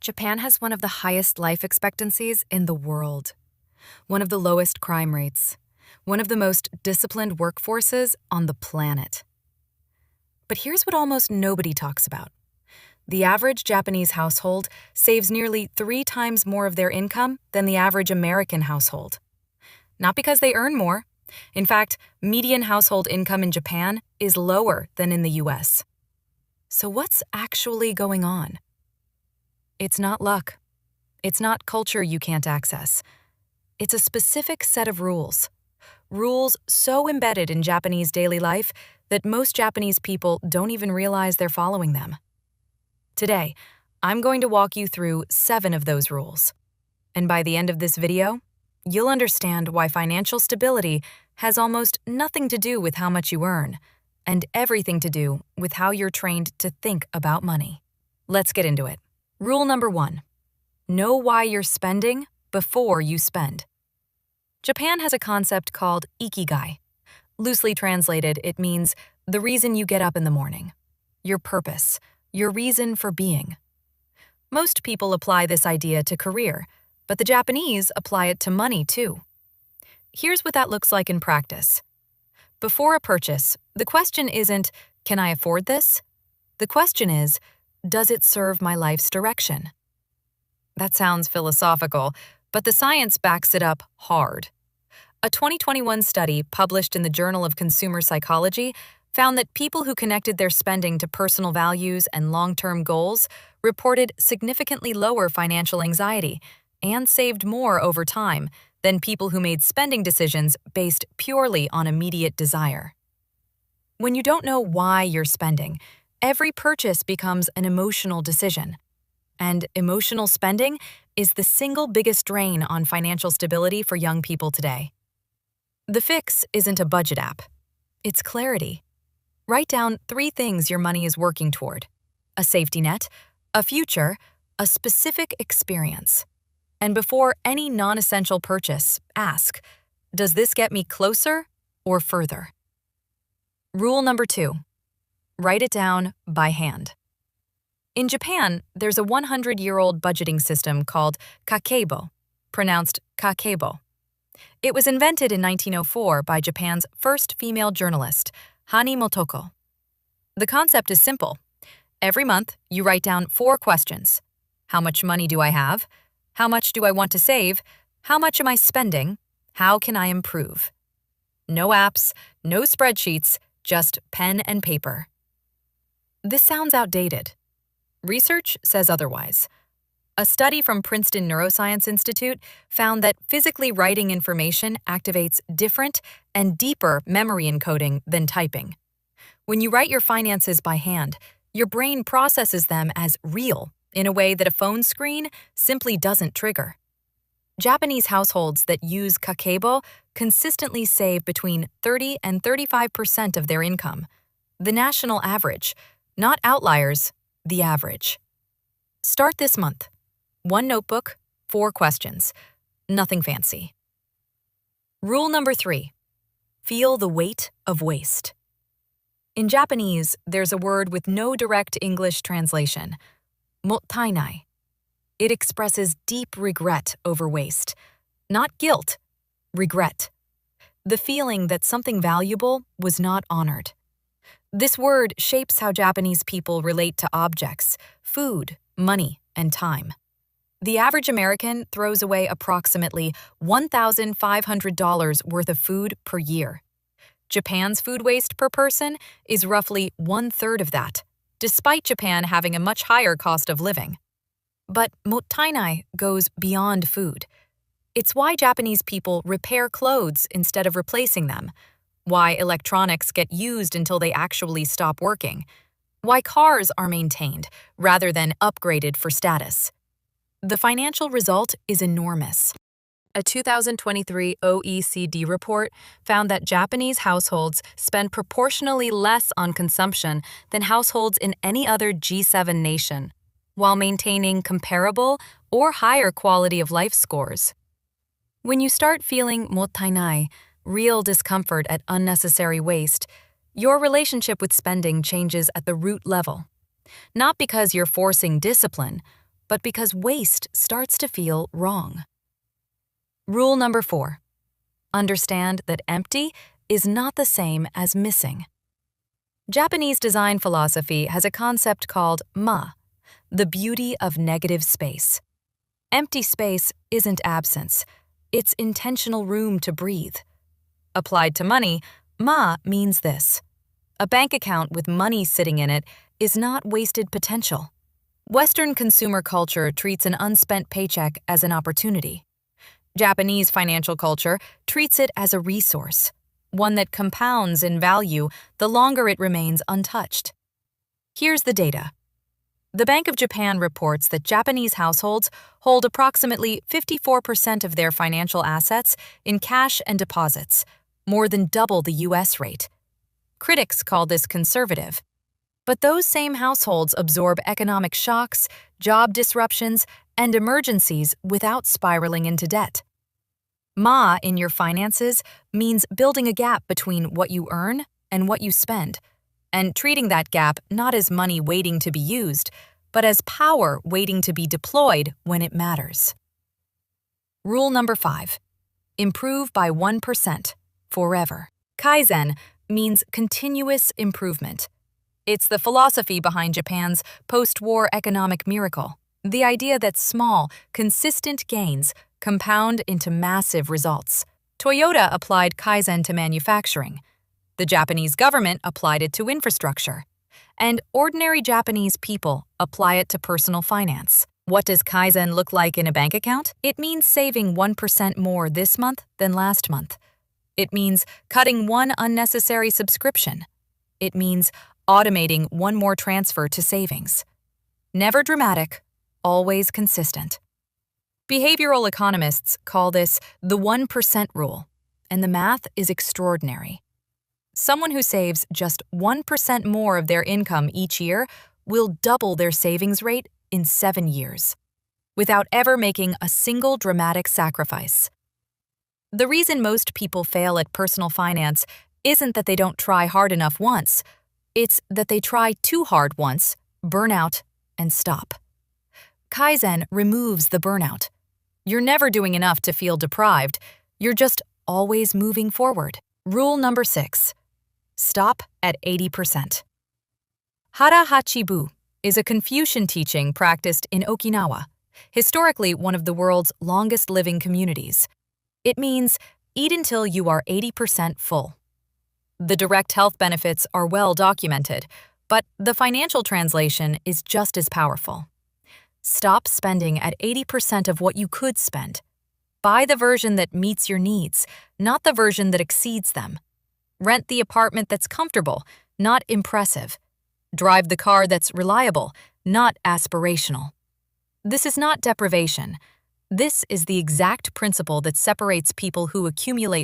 Japan has one of the highest life expectancies in the world, one of the lowest crime rates, one of the most disciplined workforces on the planet. But here's what almost nobody talks about. The average Japanese household saves nearly 3 times more of their income than the average American household. Not because they earn more. In fact, median household income in Japan is lower than in the US. So what's actually going on? It's not luck. It's not culture you can't access. It's a specific set of rules. Rules so embedded in Japanese daily life that most Japanese people don't even realize they're following them. Today, I'm going to walk you through 7 of those rules. And by the end of this video, you'll understand why financial stability has almost nothing to do with how much you earn, and everything to do with how you're trained to think about money. Let's get into it. Rule number 1. Know why you're spending before you spend. Japan has a concept called ikigai. Loosely translated, it means the reason you get up in the morning, your purpose, your reason for being. Most people apply this idea to career, but the Japanese apply it to money too. Here's what that looks like in practice. Before a purchase, the question isn't, can I afford this? The question is, does it serve my life's direction? That sounds philosophical, but the science backs it up hard. A 2021 study published in the Journal of Consumer Psychology found that people who connected their spending to personal values and long-term goals reported significantly lower financial anxiety and saved more over time than people who made spending decisions based purely on immediate desire. When you don't know why you're spending, every purchase becomes an emotional decision. And emotional spending is the single biggest drain on financial stability for young people today. The fix isn't a budget app. It's clarity. Write down 3 things your money is working toward: a safety net, a future, a specific experience. And before any non-essential purchase, ask, does this get me closer or further? Rule number 2. Write it down by hand. In Japan, there's a 100-year-old budgeting system called Kakeibo, pronounced Kakeibo. It was invented in 1904 by Japan's first female journalist, Hani Motoko. The concept is simple. Every month, you write down 4 questions. How much money do I have? How much do I want to save? How much am I spending? How can I improve? No apps, no spreadsheets, just pen and paper. This sounds outdated. Research says otherwise. A study from Princeton Neuroscience Institute found that physically writing information activates different and deeper memory encoding than typing. When you write your finances by hand, your brain processes them as real in a way that a phone screen simply doesn't trigger. Japanese households that use Kakeibo consistently save between 30 and 35% of their income, the national average. Not outliers, the average. Start this month. 1 notebook, 4 questions. Nothing fancy. Rule number 3. Feel the weight of waste. In Japanese, there's a word with no direct English translation, mottainai. It expresses deep regret over waste. Not guilt, regret. The feeling that something valuable was not honored. This word shapes how Japanese people relate to objects, food, money, and time. The average American throws away approximately $1,500 worth of food per year. Japan's food waste per person is roughly 1/3 of that, despite Japan having a much higher cost of living. But mottainai goes beyond food. It's why Japanese people repair clothes instead of replacing them, why electronics get used until they actually stop working, why cars are maintained rather than upgraded for status. The financial result is enormous. A 2023 OECD report found that Japanese households spend proportionally less on consumption than households in any other G7 nation, while maintaining comparable or higher quality of life scores. When you start feeling mottainai, real discomfort at unnecessary waste, your relationship with spending changes at the root level. Not because you're forcing discipline, but because waste starts to feel wrong. Rule number 4. Understand that empty is not the same as missing. Japanese design philosophy has a concept called ma, the beauty of negative space. Empty space isn't absence, it's intentional room to breathe. Applied to money, ma means this: a bank account with money sitting in it is not wasted potential. Western consumer culture treats an unspent paycheck as an opportunity. Japanese financial culture treats it as a resource, one that compounds in value the longer it remains untouched. Here's the data. The Bank of Japan reports that Japanese households hold approximately 54% of their financial assets in cash and deposits, more than double the US rate. Critics call this conservative. But those same households absorb economic shocks, job disruptions, and emergencies without spiraling into debt. Ma in your finances means building a gap between what you earn and what you spend, and treating that gap not as money waiting to be used, but as power waiting to be deployed when it matters. Rule number 5. Improve by 1%, forever. Kaizen means continuous improvement. It's the philosophy behind Japan's post-war economic miracle, the idea that small, consistent gains compound into massive results. Toyota applied Kaizen to manufacturing. The Japanese government applied it to infrastructure. And ordinary Japanese people apply it to personal finance. What does Kaizen look like in a bank account? It means saving 1% more this month than last month. It means cutting one unnecessary subscription. It means automating one more transfer to savings. Never dramatic, always consistent. Behavioral economists call this the 1% rule, and the math is extraordinary. Someone who saves just 1% more of their income each year will double their savings rate in 7 years, without ever making a single dramatic sacrifice. The reason most people fail at personal finance isn't that they don't try hard enough once. It's that they try too hard once, burn out, and stop. Kaizen removes the burnout. You're never doing enough to feel deprived. You're just always moving forward. Rule number 6. Stop at 80%. Hara Hachibu is a Confucian teaching practiced in Okinawa, historically one of the world's longest-living communities. It means eat until you are 80% full. The direct health benefits are well documented, but the financial translation is just as powerful. Stop spending at 80% of what you could spend. Buy the version that meets your needs, not the version that exceeds them. Rent the apartment that's comfortable, not impressive. Drive the car that's reliable, not aspirational. This is not deprivation. This is the exact principle that separates people who accumulate